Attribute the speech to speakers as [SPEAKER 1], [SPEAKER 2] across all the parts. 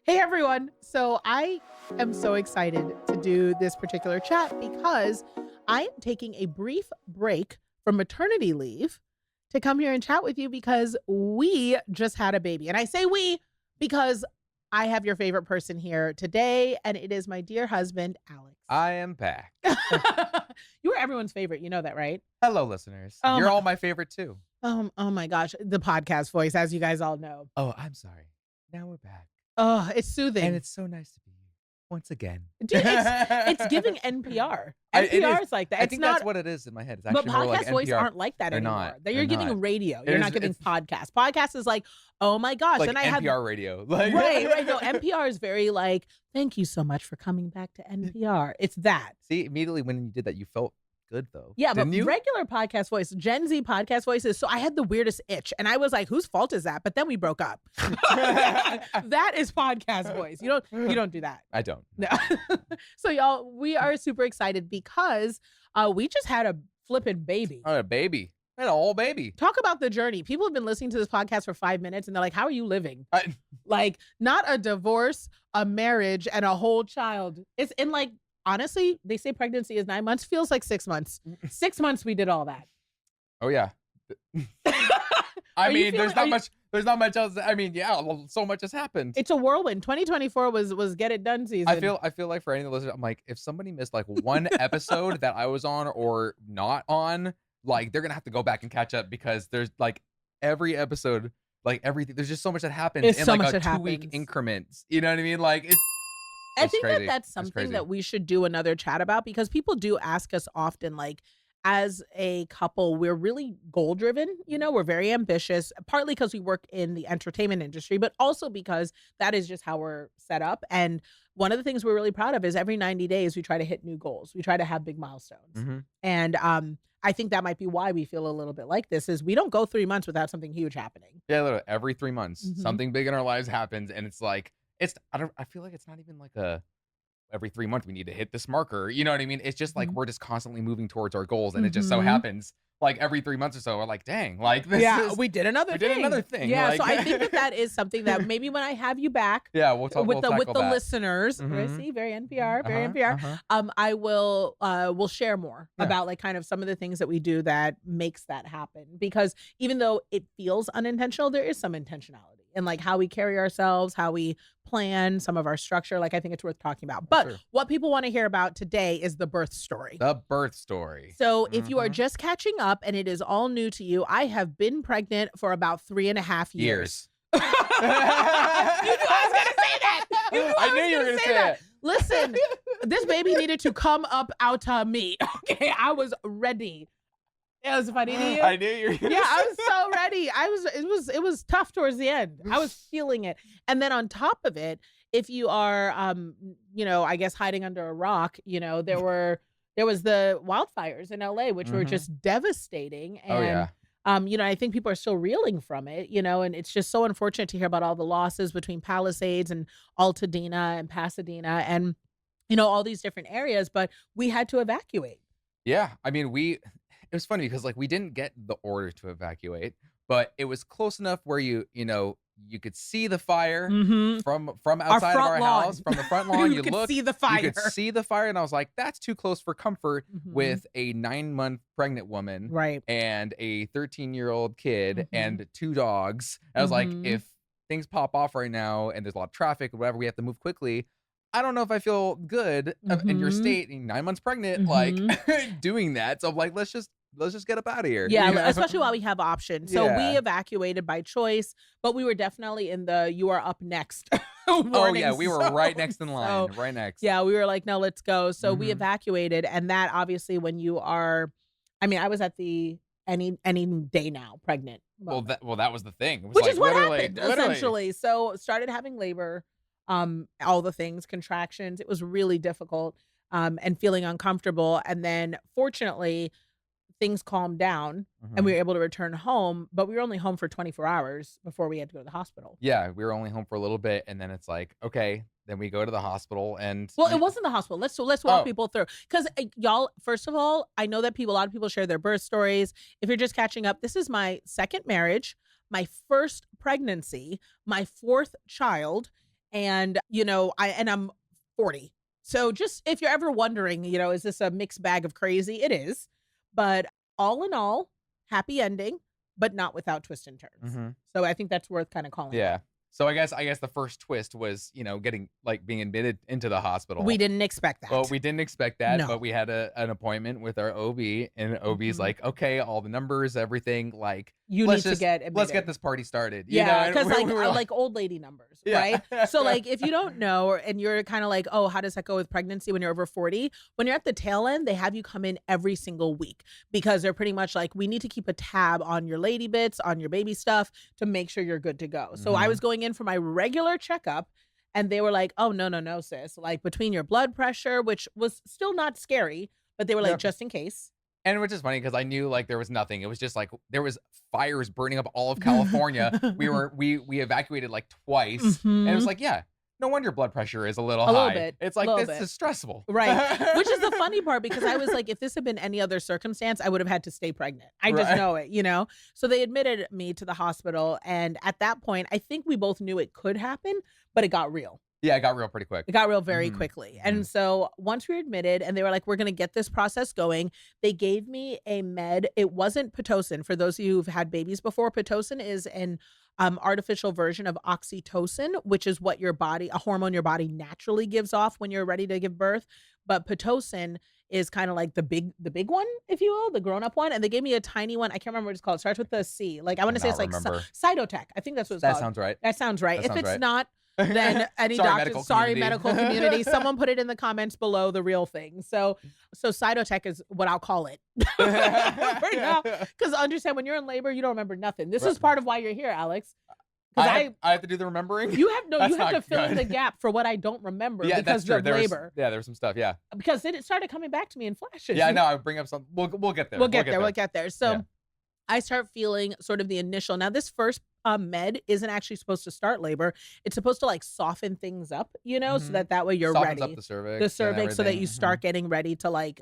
[SPEAKER 1] Hey everyone. So I am so excited to do this particular chat because I am taking a brief break from maternity leave to come here and chat with you because we just had a baby. And I say we because I have your favorite person here today, and it is my dear husband, Alex.
[SPEAKER 2] I am back.
[SPEAKER 1] You are everyone's favorite. You know that, right?
[SPEAKER 2] Hello, listeners. You're all my favorite too.
[SPEAKER 1] Oh my gosh. The podcast voice, as you guys all know.
[SPEAKER 2] Oh, I'm sorry. Now we're back.
[SPEAKER 1] Oh, it's soothing.
[SPEAKER 2] And it's so nice to be here once again.
[SPEAKER 1] Dude, it's giving NPR. NPR is like that.
[SPEAKER 2] I think that's what it is in my head. It's actually
[SPEAKER 1] but
[SPEAKER 2] more
[SPEAKER 1] podcast
[SPEAKER 2] like
[SPEAKER 1] voice
[SPEAKER 2] NPR.
[SPEAKER 1] aren't like that
[SPEAKER 2] They're
[SPEAKER 1] anymore.
[SPEAKER 2] not.
[SPEAKER 1] You're giving radio. You're not giving podcast. Podcast is like, oh my gosh.
[SPEAKER 2] Like
[SPEAKER 1] and I
[SPEAKER 2] NPR radio.
[SPEAKER 1] Like, right. No, NPR is very like, thank you so much for coming back to NPR. It's that.
[SPEAKER 2] See, immediately when you did that, you felt good though.
[SPEAKER 1] Yeah,
[SPEAKER 2] didn't
[SPEAKER 1] but
[SPEAKER 2] you?
[SPEAKER 1] regular podcast voice, Gen Z podcast voices. So I had the weirdest itch, and I was like, "Whose fault is that?" But then we broke up. That is podcast voice. You don't do that.
[SPEAKER 2] I don't.
[SPEAKER 1] No. So y'all, we are super excited because we just had a flippin' baby.
[SPEAKER 2] Oh, a baby. I had a whole baby.
[SPEAKER 1] Talk about the journey. People have been listening to this podcast for 5 minutes, and they're like, "How are you living?" Like, not a divorce, a marriage, and a whole child. It's in like. Honestly, they say pregnancy is 9 months. Feels like 6 months. 6 months we did all that.
[SPEAKER 2] Oh yeah. I mean, there's not much else. I mean, yeah, well, so much has happened.
[SPEAKER 1] It's a whirlwind. 2024 was get it done season.
[SPEAKER 2] I feel like for any of the listeners, I'm like, if somebody missed like one episode that I was on or not on, like they're gonna have to go back and catch up because there's like every episode, like everything. There's just so much that happens in
[SPEAKER 1] so
[SPEAKER 2] like
[SPEAKER 1] much
[SPEAKER 2] a 2-week increments. You know what I mean? Like it's.
[SPEAKER 1] I think
[SPEAKER 2] crazy.
[SPEAKER 1] that's something that we should do another chat about because people do ask us often, like, as a couple, we're really goal driven. You know, we're very ambitious, partly because we work in the entertainment industry, but also because that is just how we're set up. And one of the things we're really proud of is every 90 days, we try to hit new goals. We try to have big milestones.
[SPEAKER 2] Mm-hmm.
[SPEAKER 1] And I think that might be why we feel a little bit like this is we don't go 3 months without something huge happening.
[SPEAKER 2] Yeah, literally every 3 months, something big in our lives happens. And it's like, I feel like it's not even like every 3 months we need to hit this marker. You know what I mean? It's just like we're just constantly moving towards our goals. And it just so happens like every 3 months or so, we're like, dang, like this
[SPEAKER 1] we did another thing. Yeah.
[SPEAKER 2] Like,
[SPEAKER 1] so I think that is something that maybe when I have you back
[SPEAKER 2] we'll talk
[SPEAKER 1] with the
[SPEAKER 2] that.
[SPEAKER 1] listeners, see, very NPR, I will share more about like kind of some of the things that we do that makes that happen. Because even though it feels unintentional, there is some intentionality in like how we carry ourselves, how we plan, some of our structure. Like I think it's worth talking about. But what people want to hear about today is the birth story.
[SPEAKER 2] The birth story.
[SPEAKER 1] So if you are just catching up and it is all new to you, I have been pregnant for about 3.5 years. You knew I was going to say that.
[SPEAKER 2] I knew you were going to say that.
[SPEAKER 1] Listen, this baby needed to come up out of me. Okay, I was ready. It was funny to you.
[SPEAKER 2] I knew you were gonna
[SPEAKER 1] Yeah, I was so ready. It was tough towards the end. I was feeling it. And then on top of it, if you are I guess hiding under a rock, there was the wildfires in LA, which were just devastating. And I think people are still reeling from it, and it's just so unfortunate to hear about all the losses between Palisades and Altadena and Pasadena and, all these different areas, but we had to evacuate.
[SPEAKER 2] Yeah. I mean, it was funny because like we didn't get the order to evacuate, but it was close enough where you could see the fire from outside of our house, from the front lawn.
[SPEAKER 1] You could see the fire.
[SPEAKER 2] You could see the fire, and I was like, "That's too close for comfort with a 9-month pregnant woman,
[SPEAKER 1] right,
[SPEAKER 2] and a 13-year-old kid and 2 dogs." I was like, if things pop off right now and there's a lot of traffic or whatever, we have to move quickly. I don't know if I feel good in your state, 9 months pregnant, like doing that. So I'm like, let's just get up out of here.
[SPEAKER 1] Yeah, especially while we have options. So we evacuated by choice, but we were definitely in the "you are up next" warning
[SPEAKER 2] we were right next in line, right next.
[SPEAKER 1] Yeah, we were like, no, let's go. So we evacuated, and that obviously when you are, I was at the any day now pregnant.
[SPEAKER 2] Well, that was the thing. It was
[SPEAKER 1] which
[SPEAKER 2] like,
[SPEAKER 1] is what happened essentially. So started having labor, all the things, contractions. It was really difficult, and feeling uncomfortable. And then fortunately, things calmed down and we were able to return home, but we were only home for 24 hours before we had to go to the hospital.
[SPEAKER 2] Yeah, we were only home for a little bit, and then it's like, okay, then we go to the hospital. And
[SPEAKER 1] it wasn't the hospital. Let's walk people through, because y'all, first of all, I know that a lot of people share their birth stories. If you're just catching up, this is my second marriage, my first pregnancy, my 4th child. And, I'm 40. So just if you're ever wondering, is this a mixed bag of crazy? It is. But all in all, happy ending, but not without twists and turns.
[SPEAKER 2] Mhm.
[SPEAKER 1] So I think that's worth kind of calling
[SPEAKER 2] Yeah.
[SPEAKER 1] out.
[SPEAKER 2] So I guess the first twist was, getting being admitted into the hospital.
[SPEAKER 1] We didn't expect that.
[SPEAKER 2] Well, we didn't expect that,
[SPEAKER 1] No.
[SPEAKER 2] but we had an appointment with our OB, and OB's
[SPEAKER 1] Mhm.
[SPEAKER 2] like, okay, all the numbers, everything,
[SPEAKER 1] You
[SPEAKER 2] let's
[SPEAKER 1] need to get admitted.
[SPEAKER 2] let's get this party started.
[SPEAKER 1] Yeah,
[SPEAKER 2] and
[SPEAKER 1] because
[SPEAKER 2] we were
[SPEAKER 1] like old lady numbers,
[SPEAKER 2] Yeah.
[SPEAKER 1] right? So like if you don't know, and you're kind of like, oh, how does that go with pregnancy when you're over 40? When you're at the tail end, they have you come in every single week because they're pretty much like, we need to keep a tab on your lady bits, on your baby stuff to make sure you're good to go. So I
[SPEAKER 2] Mhm.
[SPEAKER 1] was going in for my regular checkup. And they were like, oh, no, sis. Like between your blood pressure, which was still not scary, but they were like,
[SPEAKER 2] Yep.
[SPEAKER 1] just in case.
[SPEAKER 2] And which is funny because I knew there was nothing. It was just there was fires burning up all of California. we evacuated twice, and it was
[SPEAKER 1] Mhm.
[SPEAKER 2] like, yeah, no wonder your blood pressure is a little
[SPEAKER 1] A little
[SPEAKER 2] high.
[SPEAKER 1] bit,
[SPEAKER 2] It's
[SPEAKER 1] a
[SPEAKER 2] like
[SPEAKER 1] little
[SPEAKER 2] this
[SPEAKER 1] bit.
[SPEAKER 2] is stressful,
[SPEAKER 1] Right. Which is the funny part because I was like, if this had been any other circumstance, I would have had to stay pregnant. I just
[SPEAKER 2] Right.
[SPEAKER 1] know it. So they admitted me to the hospital. And at that point, I think we both knew it could happen, but it got real.
[SPEAKER 2] Yeah, it got real pretty quick.
[SPEAKER 1] It got real very
[SPEAKER 2] Mhm.
[SPEAKER 1] quickly.
[SPEAKER 2] Mhm.
[SPEAKER 1] And so once we were admitted and they were like, we're going to get this process going, they gave me a med. It wasn't Pitocin. For those of you who've had babies before, Pitocin is an artificial version of oxytocin, which is what a hormone your body naturally gives off when you're ready to give birth. But Pitocin is kind of like the big one, if you will, the grown-up one. And they gave me a tiny one. I can't remember what it's called. It starts with the C. Like I want to say
[SPEAKER 2] Not
[SPEAKER 1] it's like
[SPEAKER 2] remember.
[SPEAKER 1] Cytotec. I think that's what it's
[SPEAKER 2] That
[SPEAKER 1] called.
[SPEAKER 2] sounds right.
[SPEAKER 1] That sounds right.
[SPEAKER 2] That
[SPEAKER 1] If
[SPEAKER 2] sounds
[SPEAKER 1] it's
[SPEAKER 2] right.
[SPEAKER 1] not, then any
[SPEAKER 2] Sorry,
[SPEAKER 1] doctor,
[SPEAKER 2] medical
[SPEAKER 1] sorry,
[SPEAKER 2] community.
[SPEAKER 1] medical community, someone put it in the comments below the real thing. So Cytotec is what I'll call it for now. Because understand, when you're in labor, you don't remember nothing. This is
[SPEAKER 2] Right.
[SPEAKER 1] part of why you're here, Alex. Because
[SPEAKER 2] I have to do the remembering.
[SPEAKER 1] you have
[SPEAKER 2] That's
[SPEAKER 1] you have to
[SPEAKER 2] not
[SPEAKER 1] fill in the
[SPEAKER 2] good.
[SPEAKER 1] gap for what I don't remember
[SPEAKER 2] Yeah,
[SPEAKER 1] because
[SPEAKER 2] that's true.
[SPEAKER 1] of
[SPEAKER 2] There was
[SPEAKER 1] labor.
[SPEAKER 2] there was some stuff. Yeah,
[SPEAKER 1] Because it started coming back to me in flashes.
[SPEAKER 2] yeah. No, I bring up some. We'll get there.
[SPEAKER 1] We'll get there. We'll get there. So
[SPEAKER 2] Yeah.
[SPEAKER 1] I start feeling sort of the initial. Now, this first med isn't actually supposed to start labor. It's supposed to soften things up, so
[SPEAKER 2] Mhm.
[SPEAKER 1] that way you're
[SPEAKER 2] Softens
[SPEAKER 1] ready.
[SPEAKER 2] up the cervix.
[SPEAKER 1] The
[SPEAKER 2] and
[SPEAKER 1] cervix, so that
[SPEAKER 2] everything.
[SPEAKER 1] you start getting ready to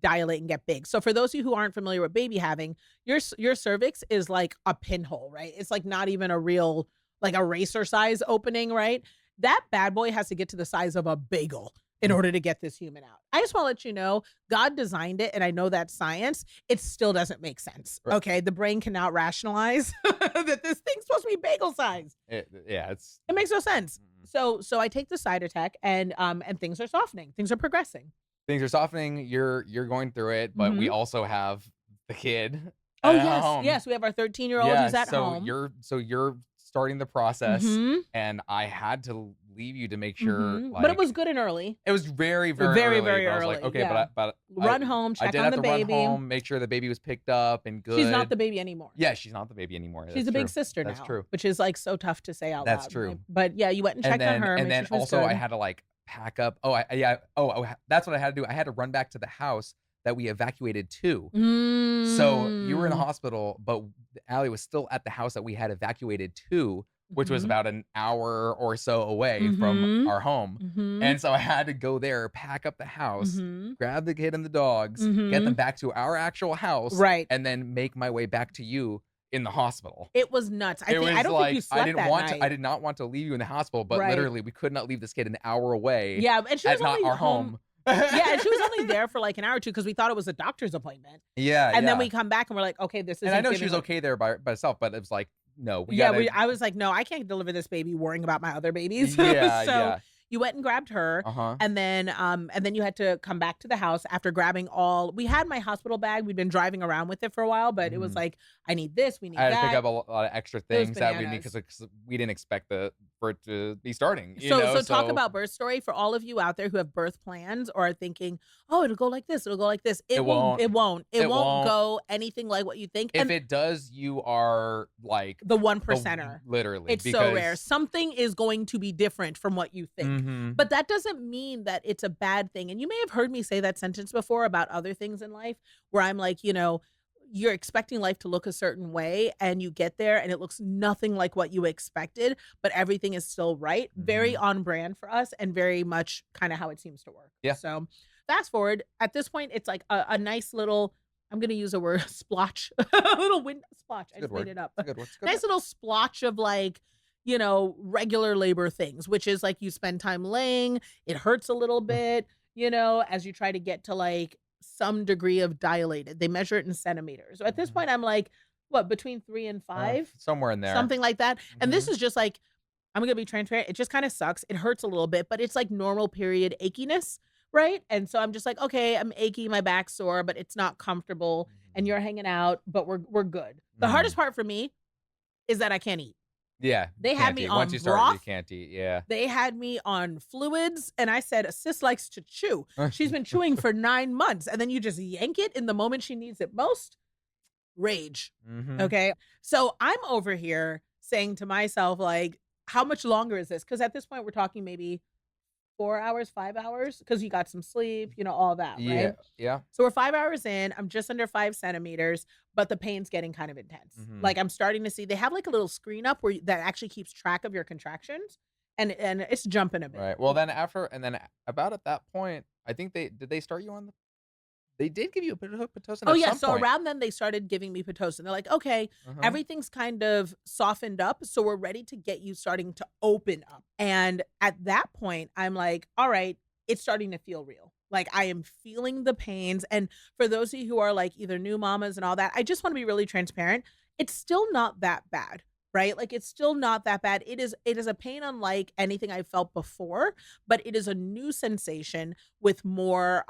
[SPEAKER 1] dilate and get big. So for those of you who aren't familiar with baby having, your cervix is like a pinhole, right? It's like not even a real a racer size opening, right? That bad boy has to get to the size of a bagel in order to get this human out. I just want to let you know, God designed it, and I know that's science. It still doesn't make sense.
[SPEAKER 2] Right.
[SPEAKER 1] Okay, the brain cannot rationalize that this thing's supposed to be bagel size.
[SPEAKER 2] It's.
[SPEAKER 1] It makes no sense.
[SPEAKER 2] Mhm.
[SPEAKER 1] So I take the Cytotec, and things are softening. Things are progressing.
[SPEAKER 2] Things are softening. You're going through it, but we
[SPEAKER 1] Mhm.
[SPEAKER 2] also have the kid.
[SPEAKER 1] Oh
[SPEAKER 2] at
[SPEAKER 1] yes,
[SPEAKER 2] home.
[SPEAKER 1] yes. We have our 13-year-old who's at home.
[SPEAKER 2] You're starting the process,
[SPEAKER 1] Mhm.
[SPEAKER 2] and I had to leave you to make sure.
[SPEAKER 1] Mhm. But it was good and early.
[SPEAKER 2] It was very, very,
[SPEAKER 1] Very,
[SPEAKER 2] early.
[SPEAKER 1] very
[SPEAKER 2] But I was like,
[SPEAKER 1] early,
[SPEAKER 2] okay,
[SPEAKER 1] yeah.
[SPEAKER 2] but
[SPEAKER 1] Run home,
[SPEAKER 2] I
[SPEAKER 1] check
[SPEAKER 2] did
[SPEAKER 1] on
[SPEAKER 2] have
[SPEAKER 1] the
[SPEAKER 2] to run
[SPEAKER 1] baby.
[SPEAKER 2] home, make sure the baby was picked up and good.
[SPEAKER 1] She's not the baby anymore.
[SPEAKER 2] Yeah, she's not the baby anymore.
[SPEAKER 1] She's
[SPEAKER 2] That's
[SPEAKER 1] a big
[SPEAKER 2] true.
[SPEAKER 1] sister
[SPEAKER 2] That's
[SPEAKER 1] now.
[SPEAKER 2] true.
[SPEAKER 1] Which is so tough to say out
[SPEAKER 2] That's
[SPEAKER 1] loud.
[SPEAKER 2] true.
[SPEAKER 1] Right? But yeah, you went and checked on her.
[SPEAKER 2] And
[SPEAKER 1] made
[SPEAKER 2] then
[SPEAKER 1] sure she was
[SPEAKER 2] also I
[SPEAKER 1] good.
[SPEAKER 2] had to pack up. That's what I had to do. I had to run back to the house that we evacuated to. So you were in the
[SPEAKER 1] Mm.
[SPEAKER 2] hospital, but Allie was still at the house that we had evacuated to, which was
[SPEAKER 1] Mhm.
[SPEAKER 2] about an hour or so away
[SPEAKER 1] Mhm.
[SPEAKER 2] from our home.
[SPEAKER 1] Mhm.
[SPEAKER 2] And so I had to go there, pack up the house,
[SPEAKER 1] Mhm.
[SPEAKER 2] grab the kid and the dogs, get them
[SPEAKER 1] Mhm.
[SPEAKER 2] back to our actual house,
[SPEAKER 1] Right.
[SPEAKER 2] and then make my way back to you in the hospital.
[SPEAKER 1] It was nuts. I
[SPEAKER 2] It was
[SPEAKER 1] don't think you slept
[SPEAKER 2] I didn't
[SPEAKER 1] that
[SPEAKER 2] want
[SPEAKER 1] night.
[SPEAKER 2] to. I did not want to leave you in the hospital, but
[SPEAKER 1] Right.
[SPEAKER 2] literally we could not leave this kid an hour away
[SPEAKER 1] Yeah, and she
[SPEAKER 2] at
[SPEAKER 1] was
[SPEAKER 2] not
[SPEAKER 1] only
[SPEAKER 2] our home.
[SPEAKER 1] Yeah, and she was only there for an hour or two because we thought it was a doctor's appointment.
[SPEAKER 2] Yeah,
[SPEAKER 1] And then
[SPEAKER 2] yeah.
[SPEAKER 1] we come back and we're like, okay, this is.
[SPEAKER 2] And I know she was okay there by herself, but it was like, no, we
[SPEAKER 1] Yeah,
[SPEAKER 2] gotta.
[SPEAKER 1] I was like, no, I can't deliver this baby worrying about my other babies.
[SPEAKER 2] Yeah,
[SPEAKER 1] So
[SPEAKER 2] yeah.
[SPEAKER 1] you went and grabbed her.
[SPEAKER 2] Uh-huh.
[SPEAKER 1] And then you had to come back to the house after grabbing we had my hospital bag. We'd been driving around with it for a while, but it was
[SPEAKER 2] Mhm.
[SPEAKER 1] like, I need this, we need
[SPEAKER 2] I had to
[SPEAKER 1] that.
[SPEAKER 2] pick up a lot of extra
[SPEAKER 1] It was
[SPEAKER 2] things that we need
[SPEAKER 1] bananas.
[SPEAKER 2] because we didn't expect for it to be starting.
[SPEAKER 1] So talk about birth story for all of you out there who have birth plans or are thinking, oh, it'll go like this, it'll go like this. It won't. It won't go anything like what you think.
[SPEAKER 2] If
[SPEAKER 1] And
[SPEAKER 2] it does, you are like
[SPEAKER 1] the 1%er.
[SPEAKER 2] literally.
[SPEAKER 1] It's so rare. Something is going to be different from what you think.
[SPEAKER 2] Mhm.
[SPEAKER 1] But that doesn't mean that it's a bad thing. And you may have heard me say that sentence before about other things in life where I'm like, you're expecting life to look a certain way and you get there and it looks nothing like what you expected, but everything is still right. Very on brand for us and very much kind of how it seems to work.
[SPEAKER 2] Yeah.
[SPEAKER 1] So fast forward, at this point, it's like a nice little, I'm going to use a word, splotch, a little wind splotch. I just made it up.
[SPEAKER 2] It's a good word. It's a good
[SPEAKER 1] Nice
[SPEAKER 2] word.
[SPEAKER 1] little splotch of regular labor things, which is like you spend time laying, it hurts a little bit, as you try to get to like some degree of dilated. They measure it in centimeters. So at this point, I'm like, what, between 3 and 5?
[SPEAKER 2] Somewhere in there.
[SPEAKER 1] Something like that. And this is just like, I'm going to be transparent. It just kind of sucks. It hurts a little bit, but it's like normal period achiness, right? And so I'm just like, okay, I'm achy, my back's sore, but it's not comfortable. And you're hanging out, but we're good. The hardest part for me is that I can't eat.
[SPEAKER 2] Yeah.
[SPEAKER 1] They had me on
[SPEAKER 2] Once you start,
[SPEAKER 1] broth.
[SPEAKER 2] you can't eat. Yeah.
[SPEAKER 1] They had me on fluids, and I said, sis likes to chew. She's been chewing for 9 months, and then you just yank it in the moment she needs it most. Rage. Okay. So I'm over here saying to myself, like, how much longer is this? Because at this point, we're talking maybe 4 hours, 5 hours, because you got some sleep, all that, right?
[SPEAKER 2] Yeah.
[SPEAKER 1] So we're 5 hours in. I'm just under 5 centimeters, but the pain's getting kind of intense. Like I'm starting to see, they have like a little screen up that actually keeps track of your contractions, and it's jumping a bit.
[SPEAKER 2] Right. Well, then about at that point, I think did they start you on they did give you a Pitocin
[SPEAKER 1] Oh
[SPEAKER 2] at
[SPEAKER 1] yeah,
[SPEAKER 2] some
[SPEAKER 1] so
[SPEAKER 2] point.
[SPEAKER 1] around then they started giving me Pitocin. They're like, okay, everything's kind of softened up, so we're ready to get you starting to open up. And at that point, I'm like, all right, it's starting to feel real. Like I am feeling the pains. And for those of you who are like either new mamas and all that, I just want to be really transparent. It's still not that bad, right? Like it's still not that bad. It is a pain unlike anything I felt before, but it is a new sensation with more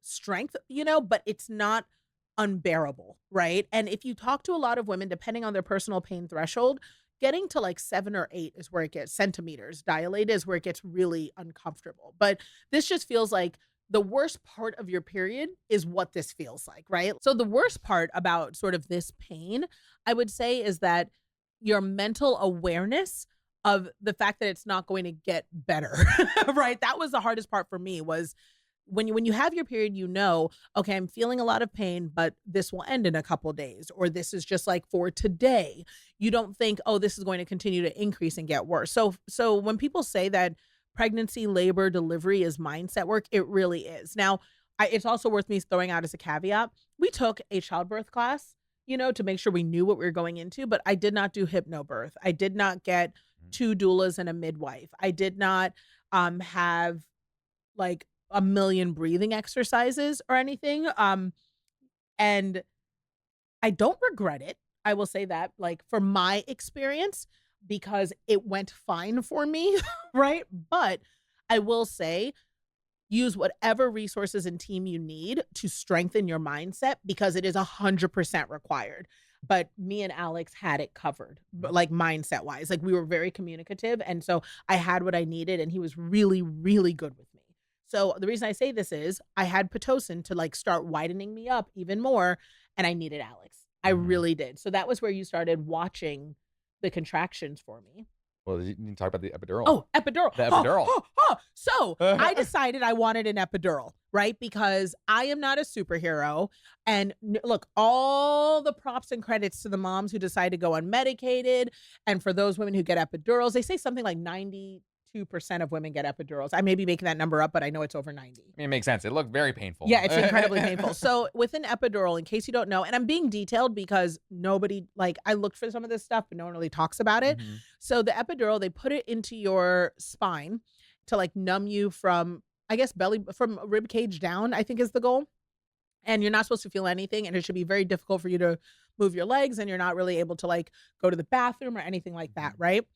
[SPEAKER 1] strength, but it's not unbearable, right? And if you talk to a lot of women, depending on their personal pain threshold, getting to like 7 or 8 is where it gets centimeters dilated, is where it gets really uncomfortable. But this just feels like the worst part of your period is what this feels like, right? So the worst part about sort of this pain, I would say, is that your mental awareness of the fact that it's not going to get better, right? That was the hardest part for me, was when you have your period, okay, I'm feeling a lot of pain, but this will end in a couple days, or this is just like for today. You don't think, oh, this is going to continue to increase and get worse. So when people say that pregnancy, labor, delivery is mindset work, it really is. Now, it's also worth me throwing out as a caveat. We took a childbirth class, to make sure we knew what we were going into, but I did not do hypnobirth. I did not get 2 doulas and a midwife. I did not have like a million breathing exercises or anything. And I don't regret it. I will say that, like, for my experience, because it went fine for me, right? But I will say, use whatever resources and team you need to strengthen your mindset, because it is 100% required. But me and Alex had it covered, like mindset wise. Like we were very communicative. And so I had what I needed, and he was really, really good with me. So the reason I say this is I had Pitocin to like start widening me up even more, and I needed Alex. I really did. So that was where you started watching the contractions for me.
[SPEAKER 2] Well, you need to talk about the epidural.
[SPEAKER 1] Oh, epidural.
[SPEAKER 2] The epidural.
[SPEAKER 1] So I decided I wanted an epidural, right? Because I am not a superhero. And look, all the props and credits to the moms who decide to go unmedicated. And for those women who get epidurals, they say something like 92% of women get epidurals. I may be making that number up, but I know it's over 90.
[SPEAKER 2] I mean, it makes sense. It looked very painful.
[SPEAKER 1] Yeah, it's incredibly painful. So with an epidural, in case you don't know, and I'm being detailed because nobody, like, I looked for some of this stuff, but no one really talks about it. So the epidural, they put it into your spine to like numb you from, I guess, from rib cage down, I think is the goal. And you're not supposed to feel anything. And it should be very difficult for you to move your legs, and you're not really able to like go to the bathroom or anything like that, right?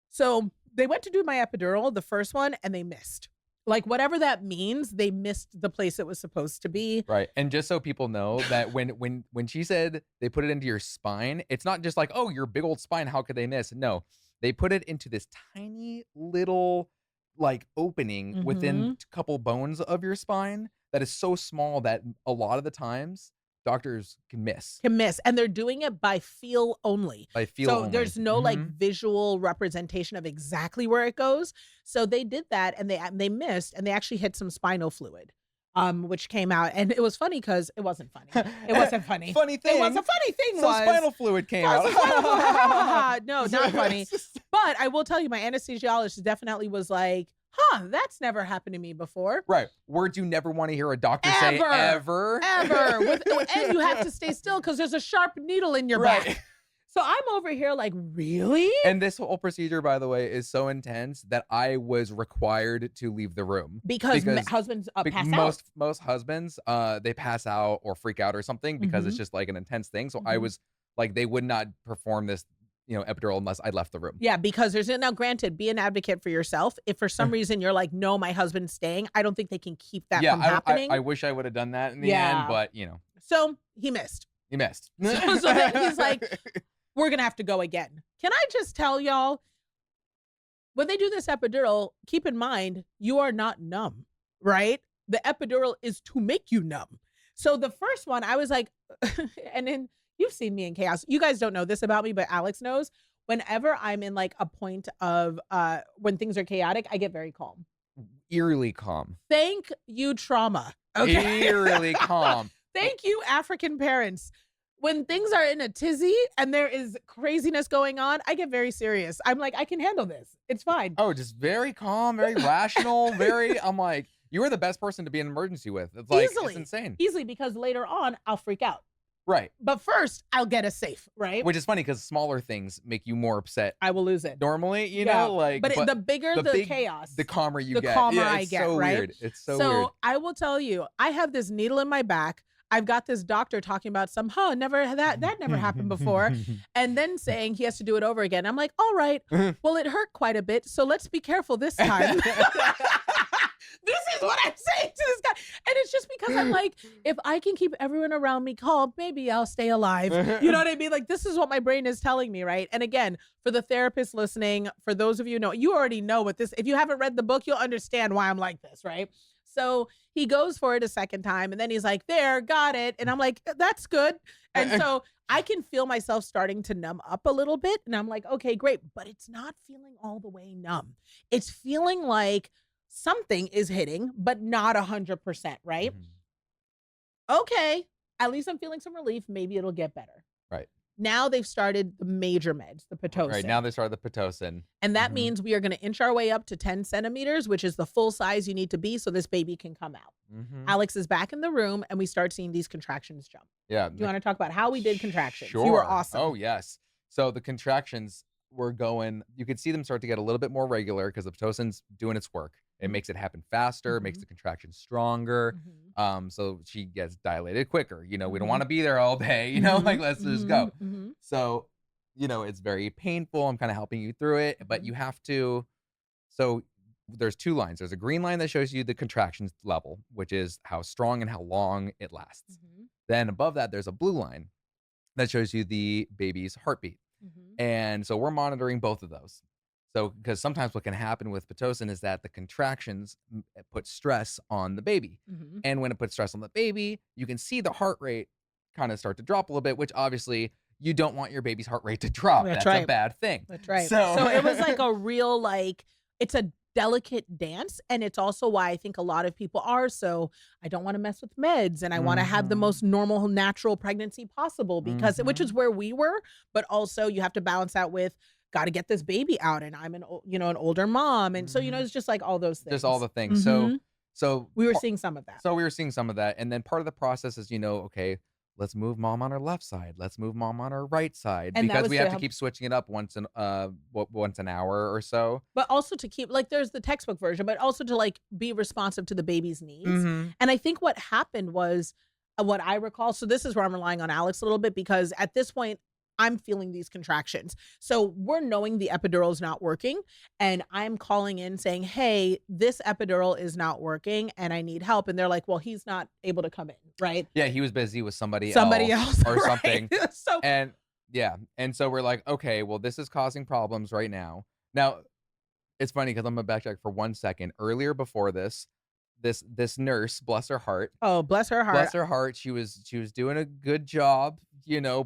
[SPEAKER 1] So they went to do my epidural, the first one, and they missed. Like, whatever that means, they missed the place it was supposed to be.
[SPEAKER 2] Right. And just so people know that when she said they put it into your spine, it's not just like, oh, your big old spine, how could they miss? No, they put it into this tiny little like opening within a couple bones of your spine that is so small that a lot of the times doctors can miss.
[SPEAKER 1] And they're doing it by feel only. So there's no like visual representation of exactly where it goes. So they did that, and they missed, and they actually hit some spinal fluid, which came out. And it was funny because it wasn't funny. It wasn't funny.
[SPEAKER 2] Funny thing.
[SPEAKER 1] It was a funny thing.
[SPEAKER 2] Some spinal fluid came out.
[SPEAKER 1] No, not funny. But I will tell you, my anesthesiologist definitely was like, that's never happened to me before.
[SPEAKER 2] Right. Words you never want to hear a doctor say ever.
[SPEAKER 1] And you have to stay still because there's a sharp needle in your back. So I'm over here like, really?
[SPEAKER 2] And this whole procedure, by the way, is so intense that I was required to leave the room
[SPEAKER 1] Because husbands pass out.
[SPEAKER 2] most husbands, they pass out or freak out or something because it's just like an intense thing. So I was like, they would not perform this, epidural unless I left the room.
[SPEAKER 1] Yeah, because now granted, be an advocate for yourself. If for some reason you're like, no, my husband's staying, I don't think they can keep that from happening.
[SPEAKER 2] I wish I would have done that in the end, but
[SPEAKER 1] So he missed.
[SPEAKER 2] He missed.
[SPEAKER 1] So then he's like, we're going to have to go again. Can I just tell y'all, when they do this epidural, keep in mind, you are not numb, right? The epidural is to make you numb. So the first one, I was like, and then you've seen me in chaos. You guys don't know this about me, but Alex knows. Whenever I'm in like a point of when things are chaotic, I get very calm.
[SPEAKER 2] Eerily calm.
[SPEAKER 1] Thank you, trauma. Okay.
[SPEAKER 2] Eerily calm.
[SPEAKER 1] Thank you, African parents. When things are in a tizzy and there is craziness going on, I get very serious. I'm like, I can handle this. It's fine.
[SPEAKER 2] Oh, just very calm, very rational, I'm like, you are the best person to be in an emergency with. It's like,
[SPEAKER 1] Easily.
[SPEAKER 2] It's insane.
[SPEAKER 1] Easily, because later on, I'll freak out.
[SPEAKER 2] Right.
[SPEAKER 1] But first, I'll get us safe, right?
[SPEAKER 2] Which is funny because smaller things make you more upset.
[SPEAKER 1] I will lose it.
[SPEAKER 2] Normally, you know, like.
[SPEAKER 1] But the bigger the chaos,
[SPEAKER 2] the calmer you get.
[SPEAKER 1] The calmer I get,
[SPEAKER 2] so
[SPEAKER 1] right?
[SPEAKER 2] Weird. It's so weird.
[SPEAKER 1] So I will tell you, I have this needle in my back. I've got this doctor talking about that never happened before. And then saying he has to do it over again. I'm like, all right, well, it hurt quite a bit. So let's be careful this time. This is what I'm saying to this guy. And it's just because I'm like, if I can keep everyone around me calm, maybe I'll stay alive. You know what I mean? Like, this is what my brain is telling me, right? And again, for the therapists listening, for those of you you already know what this, if you haven't read the book, you'll understand why I'm like this, right? So he goes for it a second time and then he's like, there, got it. And I'm like, that's good. And so I can feel myself starting to numb up a little bit. And I'm like, okay, great. But it's not feeling all the way numb. It's feeling like something is hitting, but not 100%, right? Okay. At least I'm feeling some relief. Maybe it'll get better.
[SPEAKER 2] Right.
[SPEAKER 1] Now they've started the major meds, the Pitocin.
[SPEAKER 2] Right, now they started the Pitocin.
[SPEAKER 1] And that means we are going to inch our way up to 10 centimeters, which is the full size you need to be so this baby can come out. Alex is back in the room and we start seeing these contractions jump. Yeah. Do you want to talk about how we did contractions?
[SPEAKER 2] Sure.
[SPEAKER 1] You were awesome.
[SPEAKER 2] Oh, yes. So the contractions were going, you could see them start to get a little bit more regular because the Pitocin's doing its work. It makes it happen faster, makes the contractions stronger. So she gets dilated quicker. We don't want to be there all day, like let's just go. So, it's very painful. I'm kind of helping you through it, but you have to, so there's two lines. There's a green line that shows you the contractions level, which is how strong and how long it lasts. Then above that, there's a blue line that shows you the baby's heartbeat. And so we're monitoring both of those. So, because sometimes what can happen with Pitocin is that the contractions put stress on the baby. And when it puts stress on the baby, you can see the heart rate kind of start to drop a little bit, which obviously you don't want your baby's heart rate to drop. That's
[SPEAKER 1] right.
[SPEAKER 2] a bad thing.
[SPEAKER 1] That's right. So it was like a real, it's a delicate dance. And it's also why I think a lot of people are. So I don't want to mess with meds and I want to have the most normal, natural pregnancy possible because, which is where we were, but also you have to balance out with, got to get this baby out and I'm an older mom. And so, it's just like all those things.
[SPEAKER 2] Just all the things. So
[SPEAKER 1] we were seeing some of that.
[SPEAKER 2] So we were seeing some of that. And then part of the process is, okay, let's move mom on her left side. Let's move mom on her right side. And because we have to keep switching it up once an hour or so.
[SPEAKER 1] But also to keep, there's the textbook version, but also to be responsive to the baby's needs. And I think what happened was, what I recall, so this is where I'm relying on Alex a little bit because at this point, I'm feeling these contractions. So we're knowing the epidural is not working and I'm calling in saying, hey, this epidural is not working and I need help. And they're like, well, he's not able to come in, right?
[SPEAKER 2] Yeah, he was busy with somebody
[SPEAKER 1] else
[SPEAKER 2] or
[SPEAKER 1] right?
[SPEAKER 2] something.
[SPEAKER 1] So
[SPEAKER 2] and so we're like, okay, well, this is causing problems right now. Now, it's funny because I'm going to backtrack for 1 second. Earlier before this nurse, bless her heart.
[SPEAKER 1] Oh, bless her heart.
[SPEAKER 2] Bless her heart. She was doing a good job,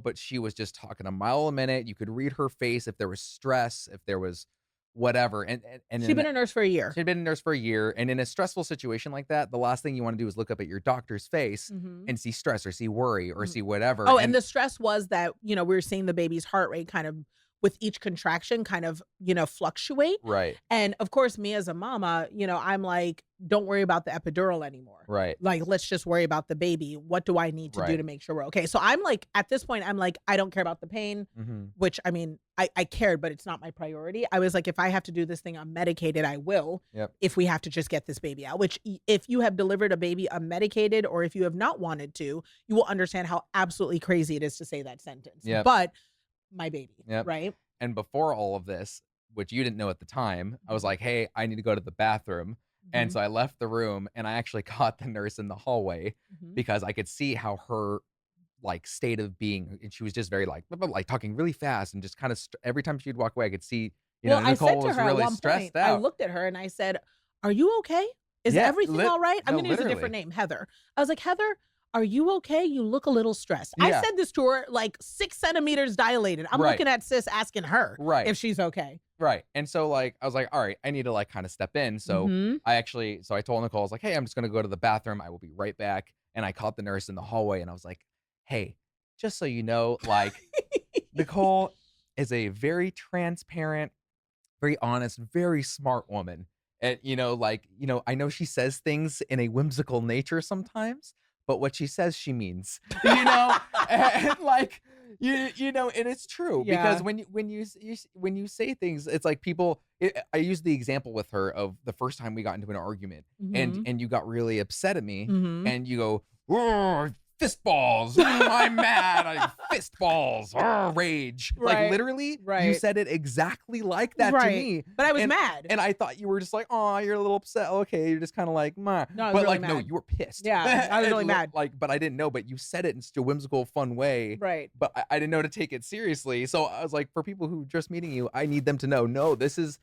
[SPEAKER 2] but she was just talking a mile a minute. You could read her face if there was stress, if there was whatever. And
[SPEAKER 1] she'd been a nurse for a year.
[SPEAKER 2] She'd been a nurse for a year. And in a stressful situation like that, the last thing you want to do is look up at your doctor's face and see stress or see worry or see whatever.
[SPEAKER 1] Oh, and the stress was that, we were seeing the baby's heart rate kind of with each contraction kind of, fluctuate.
[SPEAKER 2] Right.
[SPEAKER 1] And of course, me as a mama, I'm like, don't worry about the epidural anymore.
[SPEAKER 2] Right.
[SPEAKER 1] Like, let's just worry about the baby. What do I need to do to make sure we're okay? So I'm like, at this point, I'm like, I don't care about the pain, which I mean, I cared, but it's not my priority. I was like, if I have to do this thing unmedicated, I will. If we have to just get this baby out, which if you have delivered a baby unmedicated, or if you have not wanted to, you will understand how absolutely crazy it is to say that sentence. But my baby, right?
[SPEAKER 2] And before all of this, which you didn't know at the time, I was like, hey, I need to go to the bathroom. And so I left the room, and I actually caught the nurse in the hallway because I could see how her like state of being, and she was just very like talking really fast and just kind of every time she'd walk away, I could see, Nicole was really stressed out.
[SPEAKER 1] I looked at her and I said, "Are you okay? Is everything all right?" I'm going to use a different name, Heather. I was like, "Heather, are you okay? You look a little stressed." I said this to her like 6 centimeters dilated. I'm looking at sis asking her if she's okay.
[SPEAKER 2] Right. And so like, I was like, all right, I need to like kind of step in. So I told Nicole, I was like, hey, I'm just going to go to the bathroom. I will be right back. And I caught the nurse in the hallway, and I was like, hey, just so you know, like Nicole is a very transparent, very honest, very smart woman. And, I know she says things in a whimsical nature sometimes, but what she says, she means, and like, and it's true because when you say things, it's like people, I used the example with her of the first time we got into an argument and you got really upset at me and you go, "Oh, fist balls. I'm mad. I fist balls. Rage." Like literally, you said it exactly like that to me.
[SPEAKER 1] But I was mad.
[SPEAKER 2] And I thought you were just like, "Oh, you're a little upset. Okay." You're just kind of like, "Meh."
[SPEAKER 1] No, I was
[SPEAKER 2] but
[SPEAKER 1] really
[SPEAKER 2] like,
[SPEAKER 1] mad.
[SPEAKER 2] no, you were pissed.
[SPEAKER 1] Yeah, I was really mad.
[SPEAKER 2] Like, but I didn't know. But you said it in such a whimsical, fun way.
[SPEAKER 1] Right.
[SPEAKER 2] But I didn't know to take it seriously. So I was like, for people who are just meeting you, I need them to know, no, this is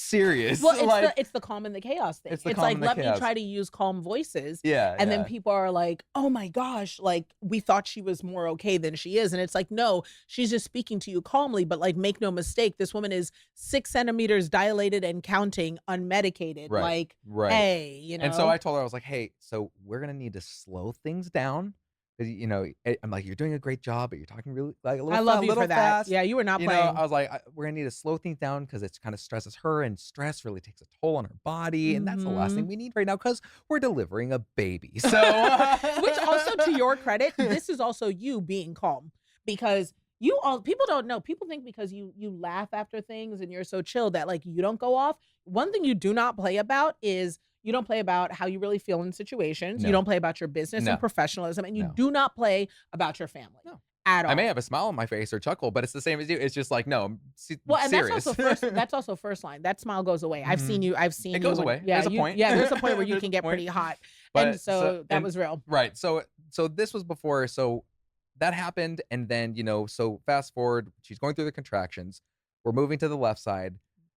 [SPEAKER 2] serious.
[SPEAKER 1] Well, it's the calm and the chaos thing. It's like, let me try to use calm voices. And then people are like, oh my gosh, like we thought she was more okay than she is. And it's like, no, she's just speaking to you calmly, but like, make no mistake, this woman is 6 centimeters dilated and counting, unmedicated. Like, hey,
[SPEAKER 2] And so I told her, I was like, hey, so we're going to need to slow things down. I'm like, you're doing a great job, but you're talking really like a little.
[SPEAKER 1] I love you for that.
[SPEAKER 2] Fast.
[SPEAKER 1] Yeah, you were not playing.
[SPEAKER 2] I was like, we're gonna need to slow things down because it kind of stresses her, and stress really takes a toll on her body, and that's the last thing we need right now because we're delivering a baby. So,
[SPEAKER 1] which also, to your credit, this is also you being calm because people don't know. People think because you laugh after things and you're so chill that like you don't go off. One thing you do not play about is. You don't play about how you really feel in situations. You don't play about your business and professionalism, and you do not play about your family at all.
[SPEAKER 2] I may have a smile on my face or chuckle, but it's the same as you. It's just like, no, I'm
[SPEAKER 1] and
[SPEAKER 2] serious.
[SPEAKER 1] That's also first line. That smile goes away. I've seen you.
[SPEAKER 2] It goes away.
[SPEAKER 1] Yeah,
[SPEAKER 2] there's a point.
[SPEAKER 1] Yeah, there's a point where you can get pretty hot, and so that was real.
[SPEAKER 2] Right. So this was before. So that happened, and then so fast forward, she's going through the contractions. We're moving to the left side.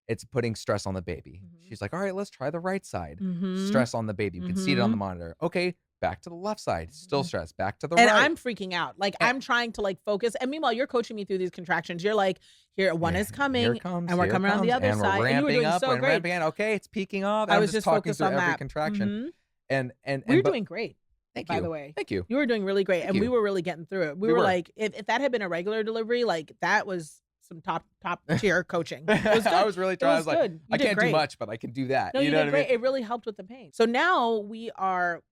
[SPEAKER 2] It's putting stress on the baby. She's like, all right, let's try the right side. Stress on the baby. You can see it on the monitor. Okay, back to the left side. Still stress. Back to the right.
[SPEAKER 1] And I'm freaking out. Like, I'm trying to like focus. And meanwhile, you're coaching me through these contractions. You're like, here, one is coming.
[SPEAKER 2] Here it comes,
[SPEAKER 1] and we're coming around the other
[SPEAKER 2] and
[SPEAKER 1] side.
[SPEAKER 2] We're ramping
[SPEAKER 1] and you were doing
[SPEAKER 2] up,
[SPEAKER 1] so
[SPEAKER 2] and
[SPEAKER 1] great.
[SPEAKER 2] Ramping in. Okay, it's peaking off.
[SPEAKER 1] I was just
[SPEAKER 2] talking
[SPEAKER 1] focused
[SPEAKER 2] through
[SPEAKER 1] on
[SPEAKER 2] every
[SPEAKER 1] that.
[SPEAKER 2] contraction. And
[SPEAKER 1] we're doing great.
[SPEAKER 2] Thank you.
[SPEAKER 1] By the way.
[SPEAKER 2] Thank you.
[SPEAKER 1] You were doing really great. And we were really getting through it. We were like, if that had been a regular delivery, like that was some top tier coaching. It was good.
[SPEAKER 2] I was really trying. I was like,
[SPEAKER 1] good.
[SPEAKER 2] I can't do much, but I can do that.
[SPEAKER 1] No, you
[SPEAKER 2] know
[SPEAKER 1] did
[SPEAKER 2] what
[SPEAKER 1] great.
[SPEAKER 2] I mean?
[SPEAKER 1] It really helped with the pain. So now we are,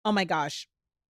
[SPEAKER 1] oh my gosh,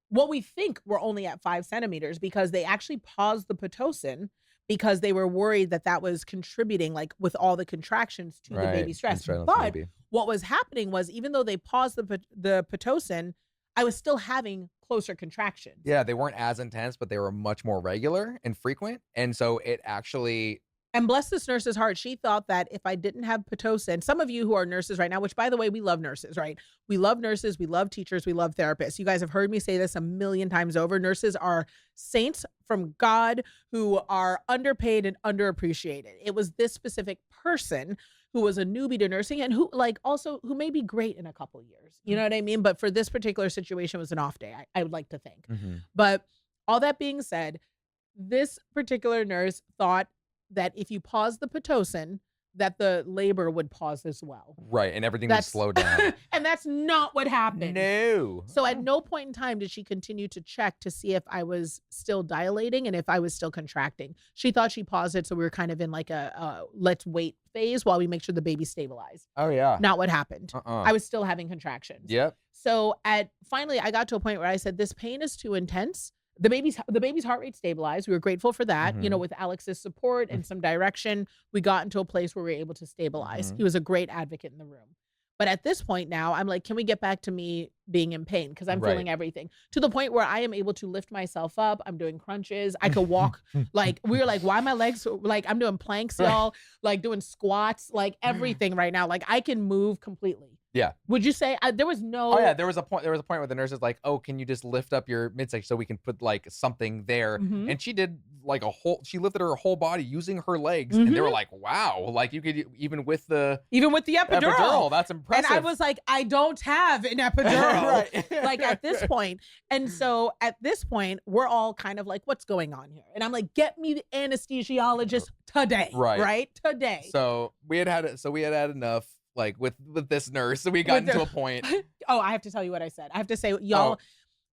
[SPEAKER 1] what we think we're only at 5 centimeters because they actually paused the Pitocin because they were worried that was contributing like with all the contractions to the baby stress. But what was happening was even though they paused the Pitocin, I was still having closer contractions.
[SPEAKER 2] Yeah, they weren't as intense, but they were much more regular and frequent. And so it actually...
[SPEAKER 1] And bless this nurse's heart, she thought that if I didn't have Pitocin, some of you who are nurses right now, which by the way, we love nurses, right? We love nurses, we love teachers, we love therapists. You guys have heard me say this a million times over. Nurses are saints from God who are underpaid and underappreciated. It was this specific person who was a newbie to nursing and who who may be great in a couple years. You know what I mean? But for this particular situation, it was an off day, I would like to think. But all that being said, this particular nurse thought that if you pause the Pitocin, that the labor would pause as well.
[SPEAKER 2] Right. And everything would slow down.
[SPEAKER 1] And that's not what happened.
[SPEAKER 2] No.
[SPEAKER 1] So at no point in time did she continue to check to see if I was still dilating and if I was still contracting. She thought she paused it, so we were kind of in like a let's wait phase while we make sure the baby stabilized.
[SPEAKER 2] Oh, yeah.
[SPEAKER 1] Not what happened. I was still having contractions.
[SPEAKER 2] Yep.
[SPEAKER 1] So finally I got to a point where I said, this pain is too intense. The baby's heart rate stabilized. We were grateful for that.
[SPEAKER 2] Mhm.
[SPEAKER 1] You know, with Alex's support and some direction, we got into a place where we were able to stabilize.
[SPEAKER 2] Mhm.
[SPEAKER 1] He was a great advocate in the room. But at this point now, I'm like, can we get back to me being in pain? Because I'm
[SPEAKER 2] Right.
[SPEAKER 1] feeling everything to the point where I am able to lift myself up. I'm doing crunches. I could walk. Like, we were like, why my legs? Like, I'm doing planks, y'all, like doing squats, like everything right now. Like, I can move completely.
[SPEAKER 2] Yeah.
[SPEAKER 1] Would you say there was no?
[SPEAKER 2] Oh yeah, there was a point where the nurse is like, "Oh, can you just lift up your midsection so we can put like something there?"
[SPEAKER 1] Mhm.
[SPEAKER 2] And she did like she lifted her whole body using her legs, and they were
[SPEAKER 1] Mhm.
[SPEAKER 2] like, "Wow!" Like you could even with the
[SPEAKER 1] epidural.
[SPEAKER 2] That's impressive.
[SPEAKER 1] And I was like, I don't have an epidural.
[SPEAKER 2] Right.
[SPEAKER 1] Like at this point. And so at this point, we're all kind of like, what's going on here? And I'm like, get me the anesthesiologist today.
[SPEAKER 2] Right.
[SPEAKER 1] Today.
[SPEAKER 2] So we had enough like with this nurse, so we got into a point.
[SPEAKER 1] Oh, I have to tell you what I said. I have to say, y'all,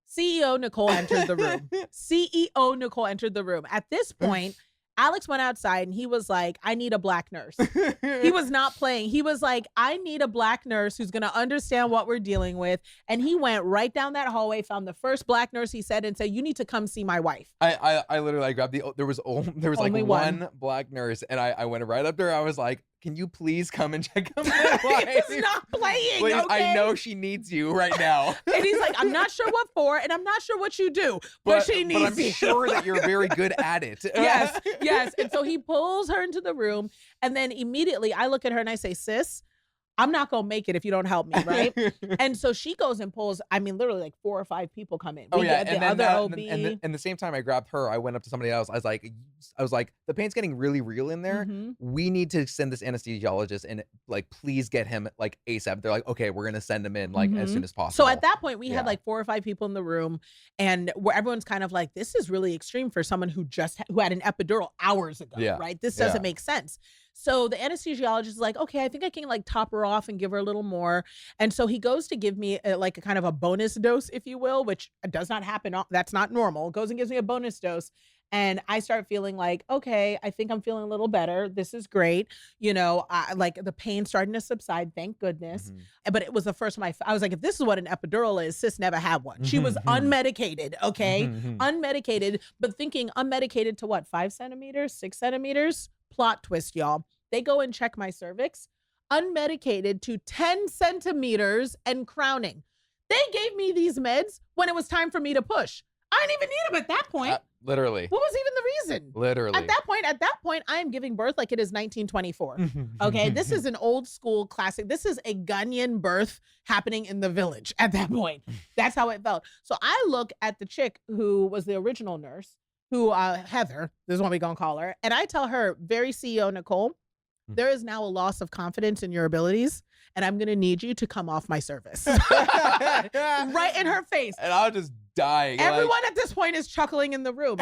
[SPEAKER 1] CEO Nicole entered the room. CEO Nicole entered the room. At this point, Alex went outside and he was like, I need a black nurse. He was not playing. He was like, I need a black nurse who's going to understand what we're dealing with. And he went right down that hallway, found the first black nurse he said, and said, you need to come see my wife.
[SPEAKER 2] I literally grabbed there was like
[SPEAKER 1] Only
[SPEAKER 2] one black nurse, and I went right up there. I was like, can you please come and check on my wife?
[SPEAKER 1] He's not playing.
[SPEAKER 2] Please,
[SPEAKER 1] okay?
[SPEAKER 2] I know she needs you right now.
[SPEAKER 1] And he's like, I'm not sure what for, and I'm not sure what you do, but she needs
[SPEAKER 2] I'm
[SPEAKER 1] you.
[SPEAKER 2] sure that you're very good at it.
[SPEAKER 1] Yes. And so he pulls her into the room, and then immediately I look at her and I say, sis, I'm not going to make it if you don't help me, right? And so she goes and pulls, I mean, literally like 4 or 5 people come in.
[SPEAKER 2] Oh, yeah.
[SPEAKER 1] The other OB.
[SPEAKER 2] And the same time I grabbed her, I went up to somebody else. I was like, the pain's getting really real in there.
[SPEAKER 1] Mhm.
[SPEAKER 2] We need to send this anesthesiologist and like, please get him like ASAP. They're like, okay, we're going to send him in like as soon as possible.
[SPEAKER 1] So at that point, we had like 4 or 5 people in the room, and where everyone's kind of like, this is really extreme for someone who who had an epidural hours ago, right? This doesn't make sense. So the anesthesiologist is like, okay, I think I can like top her off and give her a little more. And so he goes to give me like a kind of a bonus dose, if you will, which does not happen. That's not normal. Goes and gives me a bonus dose. And I start feeling like, okay, I think I'm feeling a little better. This is great. You know, like the pain starting to subside. Thank goodness. But it was the first time I was like, if this is what an epidural is, sis never had one. She was unmedicated. Okay. Unmedicated, but thinking unmedicated to what? 5 centimeters, 6 centimeters? Plot twist, y'all. They go and check my cervix, unmedicated to 10 centimeters and crowning. They gave me these meds when it was time for me to push. I didn't even need them at that point.
[SPEAKER 2] Literally.
[SPEAKER 1] What was even the reason?
[SPEAKER 2] Literally.
[SPEAKER 1] At that point, I am giving birth like it is 1924. Okay. This is an old school classic. This is a Gunyan birth happening in the village at that point. That's how it felt. So I look at the chick who was the original nurse, who Heather, this is what we gonna call her. And I tell her, very CEO Nicole, there is now a loss of confidence in your abilities, and I'm gonna need you to come off my service. Right in her face.
[SPEAKER 2] And I was just dying.
[SPEAKER 1] Everyone at this point is chuckling in the room,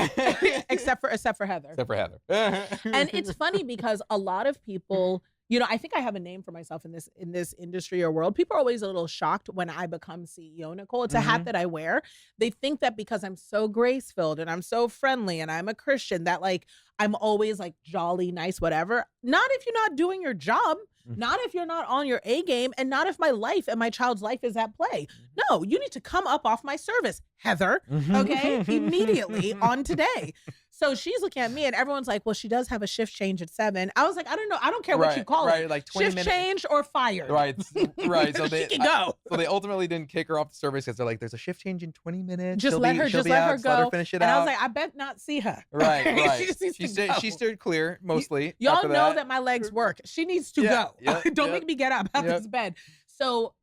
[SPEAKER 1] except for Heather.
[SPEAKER 2] Except for Heather.
[SPEAKER 1] And it's funny because a lot of people, you know, I think I have a name for myself in this industry or world. People are always a little shocked when I become CEO, Nicole. It's a hat that I wear. They think that because I'm so grace-filled and I'm so friendly and I'm a Christian that like I'm always like jolly, nice, whatever. Not if you're not doing your job. Not if you're not on your A game, and not if my life and my child's life is at play. No, you need to come up off my service, Heather. Okay, immediately on today. So she's looking at me, and everyone's like, "Well, she does have a shift change at 7." I was like, "I don't know. I don't care what you call it.
[SPEAKER 2] Like 20
[SPEAKER 1] shift
[SPEAKER 2] minutes.
[SPEAKER 1] change or fired.
[SPEAKER 2] Right. So
[SPEAKER 1] she can go.
[SPEAKER 2] So they ultimately didn't kick her off the service because they're like, "There's a shift change in 20 minutes.
[SPEAKER 1] Just let her go.
[SPEAKER 2] Let her finish it
[SPEAKER 1] and
[SPEAKER 2] out."
[SPEAKER 1] I was like, "I bet not see her."
[SPEAKER 2] Right.
[SPEAKER 1] She
[SPEAKER 2] steered clear mostly.
[SPEAKER 1] Y'all know that my legs work. She needs to go. Don't make me get up out this bed. So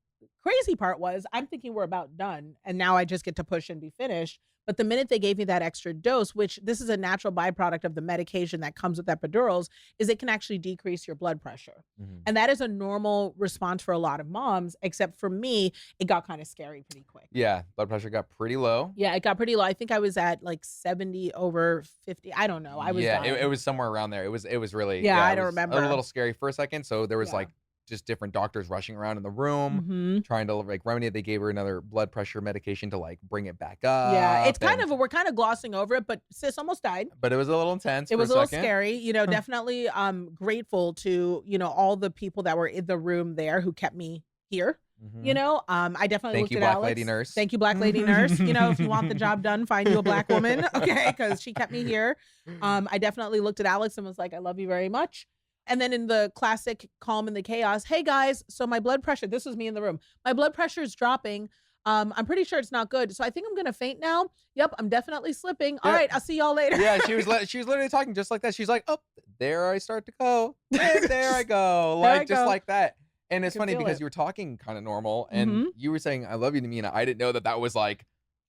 [SPEAKER 1] crazy part was I'm thinking we're about done, and now I just get to push and be finished. But the minute they gave me that extra dose, which this is a natural byproduct of the medication that comes with epidurals, is it can actually decrease your blood pressure. And that is a normal response for a lot of moms, except for me, it got kind of scary pretty quick.
[SPEAKER 2] Yeah, blood pressure got pretty low.
[SPEAKER 1] Yeah, it got pretty low. I think I was at like 70/50. I don't know. I was
[SPEAKER 2] Yeah,
[SPEAKER 1] dying.
[SPEAKER 2] it was somewhere around there. It was really
[SPEAKER 1] I
[SPEAKER 2] it
[SPEAKER 1] don't
[SPEAKER 2] was
[SPEAKER 1] remember.
[SPEAKER 2] a little scary for a second. So there was
[SPEAKER 1] Yeah.
[SPEAKER 2] like just different doctors rushing around in the room trying to like remedy it. They gave her another blood pressure medication to like bring it back up.
[SPEAKER 1] Yeah, it's kind of we're kind of glossing over it, but sis almost died.
[SPEAKER 2] But it was a little intense.
[SPEAKER 1] It was a
[SPEAKER 2] for
[SPEAKER 1] little
[SPEAKER 2] second.
[SPEAKER 1] scary, you know, definitely grateful to, you know, all the people that were in the room there who kept me here. You know, I definitely
[SPEAKER 2] Thank
[SPEAKER 1] looked
[SPEAKER 2] you,
[SPEAKER 1] at
[SPEAKER 2] Black
[SPEAKER 1] Alex.
[SPEAKER 2] Lady Nurse.
[SPEAKER 1] Thank you, Black Lady Nurse. You know, if you want the job done, find you a Black woman, okay? Because she kept me here. I definitely looked at Alex and was like, I love you very much. And then in the classic calm in the chaos, hey guys, so my blood pressure, this was me in the room. My blood pressure is dropping. I'm pretty sure it's not good. So I think I'm going to faint now. Yep, I'm definitely slipping. All right, I'll see y'all later.
[SPEAKER 2] Yeah, she was literally talking just like that. She's like, oh, there I start to go. And there I go. Like, just like that. And it's funny because you were talking kind of normal and you were saying, I love you to me. And I didn't know that was like,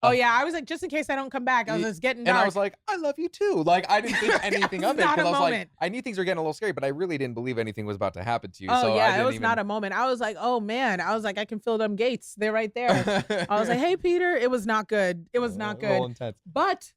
[SPEAKER 1] oh yeah, I was like, just in case I don't come back, I was just getting dark.
[SPEAKER 2] And I was like, I love you too. Like, I didn't think anything of it because I was like, I knew things were getting a little scary, but I really didn't believe anything was about to happen to you.
[SPEAKER 1] Oh
[SPEAKER 2] so
[SPEAKER 1] yeah, it was not a moment. I was like, oh man, I was like, I can feel them gates. They're right there. I was like, hey Peter, it was not good. It was not good.
[SPEAKER 2] Intense.
[SPEAKER 1] But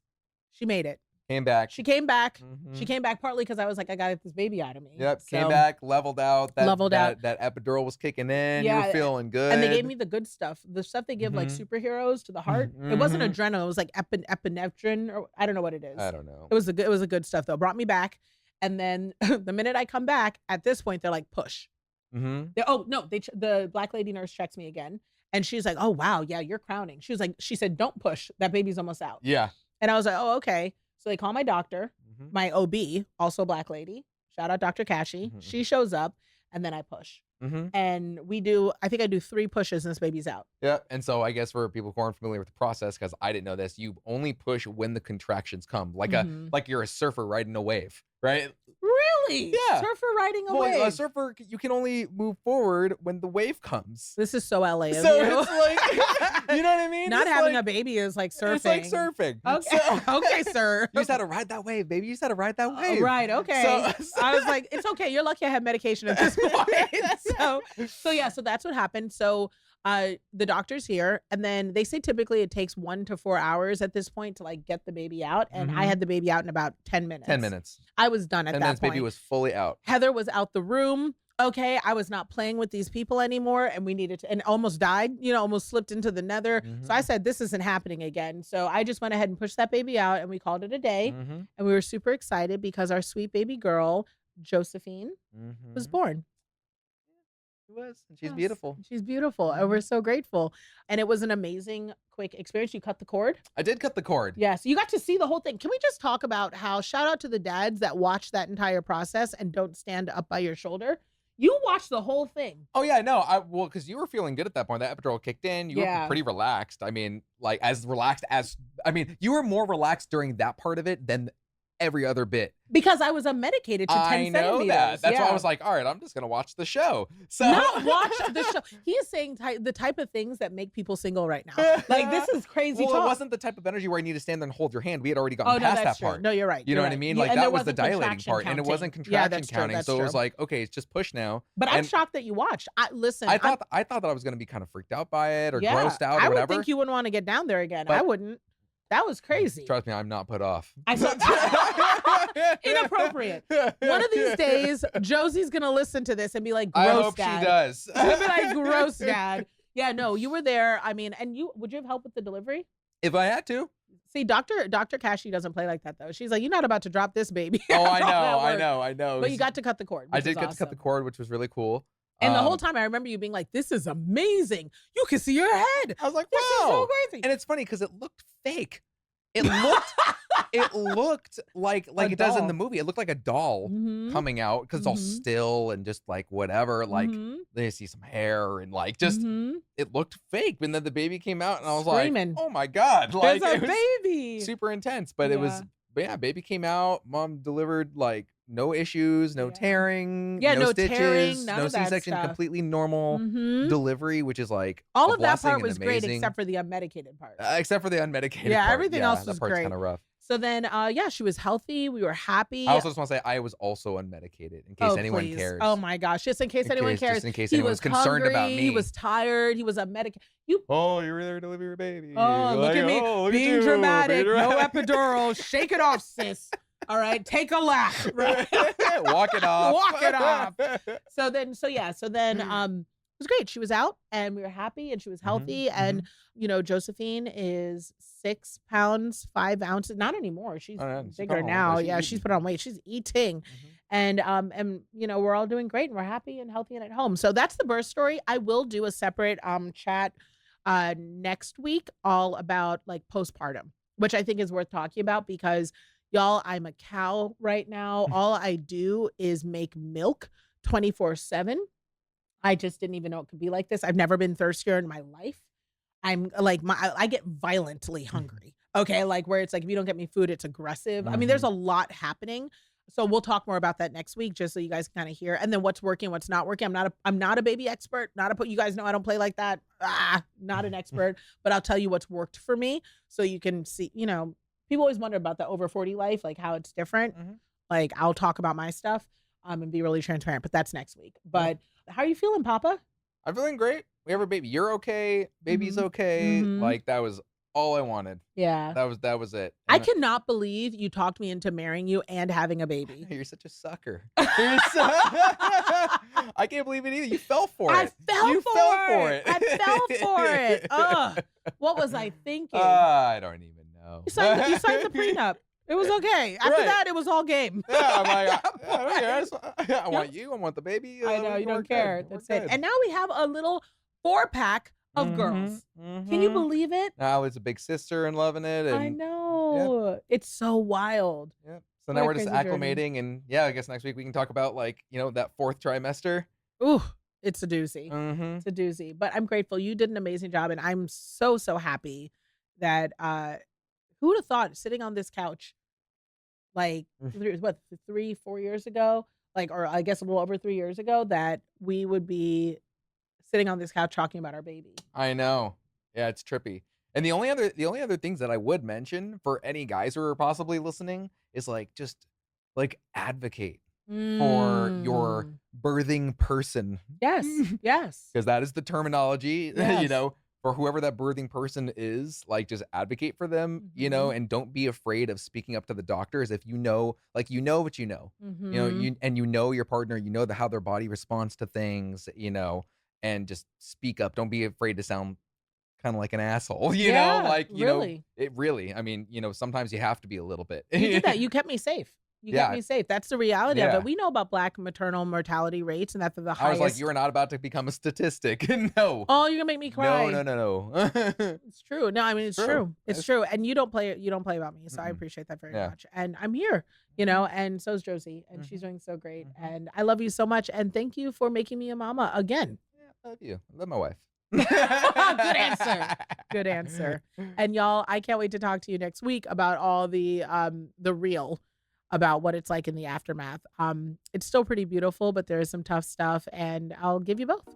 [SPEAKER 1] she made it.
[SPEAKER 2] Came back.
[SPEAKER 1] She came back. She came back partly because I was like, I got to get this baby out of me.
[SPEAKER 2] Yep. Came back, leveled out. That epidural was kicking in.
[SPEAKER 1] Yeah,
[SPEAKER 2] you were feeling good.
[SPEAKER 1] And they gave me the good stuff. The stuff they give like superheroes to the heart. It wasn't adrenaline. It was like epinephrine or I don't know what it is.
[SPEAKER 2] I don't know.
[SPEAKER 1] It was a good stuff though. Brought me back. And then the minute I come back, at this point, they're like, push. The Black Lady Nurse checks me again. And she's like, oh, wow. Yeah, you're crowning. She said, don't push. That baby's almost out.
[SPEAKER 2] Yeah.
[SPEAKER 1] And I was like, oh, okay. So they call my doctor, my OB, also Black lady. Shout out Dr. Kashi. She shows up and then I push. And I think I do 3 pushes and this baby's out.
[SPEAKER 2] Yeah. And so I guess for people who aren't familiar with the process, because I didn't know this, you only push when the contractions come, like like you're a surfer riding a wave, right?
[SPEAKER 1] Really?
[SPEAKER 2] Yeah.
[SPEAKER 1] Surfer riding a wave.
[SPEAKER 2] A surfer, you can only move forward when the wave comes.
[SPEAKER 1] This is so LA of
[SPEAKER 2] so
[SPEAKER 1] you.
[SPEAKER 2] It's like, you know what I mean?
[SPEAKER 1] Not
[SPEAKER 2] it's
[SPEAKER 1] having
[SPEAKER 2] like,
[SPEAKER 1] a baby is like surfing.
[SPEAKER 2] It's like surfing.
[SPEAKER 1] Okay, okay, sir.
[SPEAKER 2] You just had to ride that wave, baby. You just had to ride that wave.
[SPEAKER 1] Right, okay. So I was like, it's okay. You're lucky I have medication at this point. So that's what happened. So the doctor's here, and then they say typically it takes 1 to 4 hours at this point to like get the baby out. And I had the baby out in about 10 minutes.
[SPEAKER 2] 10 minutes.
[SPEAKER 1] I was done at that point.
[SPEAKER 2] Baby was fully out.
[SPEAKER 1] Heather was out the room. Okay, I was not playing with these people anymore, and we needed to, and almost died, you know, almost slipped into the nether. So I said, this isn't happening again. So I just went ahead and pushed that baby out, and we called it a day. And we were super excited because our sweet baby girl, Josephine, was born.
[SPEAKER 2] She was. And she's beautiful.
[SPEAKER 1] She's beautiful. And we're so grateful. And it was an amazing, quick experience. You cut the cord?
[SPEAKER 2] I did cut the cord.
[SPEAKER 1] Yes. You got to see the whole thing. Can we just talk about how, shout out to the dads that watch that entire process and don't stand up by your shoulder? You watched the whole thing.
[SPEAKER 2] Oh yeah, no, because you were feeling good at that point. That epidural kicked in. You were pretty relaxed. I mean, like you were more relaxed during that part of it than every other bit.
[SPEAKER 1] Because I was unmedicated to 10
[SPEAKER 2] centimeters. I know that. That's why I was like, all right, I'm just going to watch the show. So
[SPEAKER 1] not watch the show. He is saying the type of things that make people single right now. Like, this is crazy talk.
[SPEAKER 2] It wasn't the type of energy where I need to stand there and hold your hand. We had already gotten past that part.
[SPEAKER 1] No, you're right.
[SPEAKER 2] You know what I mean? Like, that was the dilating part. And it wasn't contraction counting. So it was like, okay, it's just push now.
[SPEAKER 1] But I'm shocked that you watched. I thought
[SPEAKER 2] that I was going to be kind of freaked out by it or grossed out or
[SPEAKER 1] I
[SPEAKER 2] whatever.
[SPEAKER 1] I would think you wouldn't want to get down there again. I wouldn't. That was crazy.
[SPEAKER 2] Trust me, I'm not put off.
[SPEAKER 1] Inappropriate. One of these days, Josie's going to listen to this and be like, gross,
[SPEAKER 2] I hope
[SPEAKER 1] Dad.
[SPEAKER 2] she does.
[SPEAKER 1] She's going to be like, gross, Dad. Yeah, no, you were there. I mean, and would you have helped with the delivery?
[SPEAKER 2] If I had to.
[SPEAKER 1] See, Dr. Kashi doesn't play like that, though. She's like, you're not about to drop this baby.
[SPEAKER 2] Oh, I know.
[SPEAKER 1] But you got to cut the cord.
[SPEAKER 2] I did get to cut the cord, which was really cool.
[SPEAKER 1] And the whole time I remember you being like, this is amazing. You can see your head.
[SPEAKER 2] I was like, wow.
[SPEAKER 1] This is so crazy.
[SPEAKER 2] And it's funny because it looked fake. It looked like it does in the movie. It looked like a doll coming out because it's all still and just like whatever. Like they see some hair and like just it looked fake. And then the baby came out and I was like, oh my God. Like,
[SPEAKER 1] there's a baby.
[SPEAKER 2] Super intense. But it was, baby came out. Mom delivered like no issues, no
[SPEAKER 1] Yeah.
[SPEAKER 2] tearing,
[SPEAKER 1] Yeah,
[SPEAKER 2] no
[SPEAKER 1] no tearing,
[SPEAKER 2] stitches,
[SPEAKER 1] none
[SPEAKER 2] no
[SPEAKER 1] of that
[SPEAKER 2] C-section,
[SPEAKER 1] stuff.
[SPEAKER 2] completely normal
[SPEAKER 1] Mhm.
[SPEAKER 2] delivery, which is like
[SPEAKER 1] All
[SPEAKER 2] a
[SPEAKER 1] of that
[SPEAKER 2] blessing
[SPEAKER 1] part
[SPEAKER 2] and
[SPEAKER 1] was great
[SPEAKER 2] amazing.
[SPEAKER 1] except for the unmedicated part.
[SPEAKER 2] Except for the unmedicated
[SPEAKER 1] Yeah,
[SPEAKER 2] part.
[SPEAKER 1] everything
[SPEAKER 2] Yeah,
[SPEAKER 1] else
[SPEAKER 2] that
[SPEAKER 1] was
[SPEAKER 2] part's
[SPEAKER 1] great.
[SPEAKER 2] kind of rough.
[SPEAKER 1] So then, yeah, she was healthy. We were
[SPEAKER 2] I
[SPEAKER 1] happy.
[SPEAKER 2] also just want to say I was also unmedicated in case
[SPEAKER 1] Oh,
[SPEAKER 2] anyone
[SPEAKER 1] please.
[SPEAKER 2] cares.
[SPEAKER 1] Oh my gosh. Just in case anyone cares.
[SPEAKER 2] Just in case
[SPEAKER 1] He
[SPEAKER 2] anyone
[SPEAKER 1] was
[SPEAKER 2] was concerned
[SPEAKER 1] hungry,
[SPEAKER 2] about
[SPEAKER 1] he
[SPEAKER 2] me.
[SPEAKER 1] was tired, he was unmedicated. You
[SPEAKER 2] Oh, you're there to deliver your baby.
[SPEAKER 1] Oh, look
[SPEAKER 2] Like,
[SPEAKER 1] at me
[SPEAKER 2] oh, look at
[SPEAKER 1] being
[SPEAKER 2] you,
[SPEAKER 1] dramatic.
[SPEAKER 2] being
[SPEAKER 1] No
[SPEAKER 2] dramatic.
[SPEAKER 1] epidural. Shake it off, sis. All right, take a lap. Right?
[SPEAKER 2] Walk it off.
[SPEAKER 1] Walk it off. So then, it was great. She was out and we were happy and she was healthy. And, Josephine is 6 pounds, 5 ounces. Not anymore. She's
[SPEAKER 2] Oh, yeah, she's
[SPEAKER 1] bigger
[SPEAKER 2] put on
[SPEAKER 1] now.
[SPEAKER 2] weight. She's
[SPEAKER 1] Yeah, she's
[SPEAKER 2] eating.
[SPEAKER 1] put on weight. She's eating. And we're all doing great and we're happy and healthy and at home. So that's the birth story. I will do a separate chat next week all about like postpartum, which I think is worth talking about because y'all, I'm a cow right now. All I do is make milk 24/7. I just didn't even know it could be like this. I've never been thirstier in my life. I'm like I get violently hungry. Okay, like where it's like if you don't get me food, it's aggressive. I mean, there's a lot happening. So we'll talk more about that next week, just so you guys can kind of hear. And then what's working, what's not working. I'm not a baby expert. You guys know I don't play like that. Not an expert, but I'll tell you what's worked for me, so you can see. People always wonder about the over 40 life, like how it's different. Like I'll talk about my stuff, and be really transparent. But that's next week. But how are you feeling, Papa?
[SPEAKER 2] I'm feeling great. We have a baby. You're okay. Baby's okay. Like that was all I wanted.
[SPEAKER 1] Yeah.
[SPEAKER 2] That was it.
[SPEAKER 1] I cannot believe you talked me into marrying you and having a baby.
[SPEAKER 2] You're such a sucker. I can't believe it either. You fell for it.
[SPEAKER 1] You fell for it. I fell for it. Ugh. What was I thinking?
[SPEAKER 2] I don't even know.
[SPEAKER 1] You signed the prenup. It was okay. After that, it was all game.
[SPEAKER 2] Yeah, I'm like, I want you. I want the baby.
[SPEAKER 1] I know, you don't care. That's it. And now we have a little 4-pack of girls. Can you believe it?
[SPEAKER 2] Now it's a big sister and loving it. And,
[SPEAKER 1] I know. Yeah. It's so wild.
[SPEAKER 2] Yeah. So now we're just acclimating. And yeah, I guess next week we can talk about like, that 4th trimester.
[SPEAKER 1] Ooh, it's a doozy. It's a doozy. But I'm grateful. You did an amazing job. And I'm so, so happy that who would have thought sitting on this couch like 3-4 years ago, like, or I guess a little over 3 years ago, that we would be sitting on this couch talking about our baby.
[SPEAKER 2] I know. Yeah, it's trippy. And the only other things that I would mention for any guys who are possibly listening is like just like advocate for your birthing person.
[SPEAKER 1] Yes. Yes.
[SPEAKER 2] Because that is the terminology,
[SPEAKER 1] Yes.
[SPEAKER 2] For whoever that birthing person is, like just advocate for them, and don't be afraid of speaking up to the doctors if you know what you know. You know your partner, how their body responds to things, and just speak up. Don't be afraid to sound kind of like an asshole,
[SPEAKER 1] really.
[SPEAKER 2] it really, I mean, sometimes you have to be a little bit.
[SPEAKER 1] You did that. You kept me safe. You kept me safe. That's the reality of it. We know about Black maternal mortality rates and that they're the highest.
[SPEAKER 2] I was like, you are not about to become a statistic. No.
[SPEAKER 1] Oh, you're gonna make me cry.
[SPEAKER 2] No.
[SPEAKER 1] It's true. No, I mean, it's true. It's true. And you don't play about me. So I appreciate that very much. And I'm here, and so is Josie. And she's doing so great. And I love you so much. And thank you for making me a mama again.
[SPEAKER 2] Yeah, I love you. I love my wife.
[SPEAKER 1] Good answer. Good answer. And y'all, I can't wait to talk to you next week about all the real about what it's like in the aftermath. It's still pretty beautiful, but there is some tough stuff, and I'll give you both.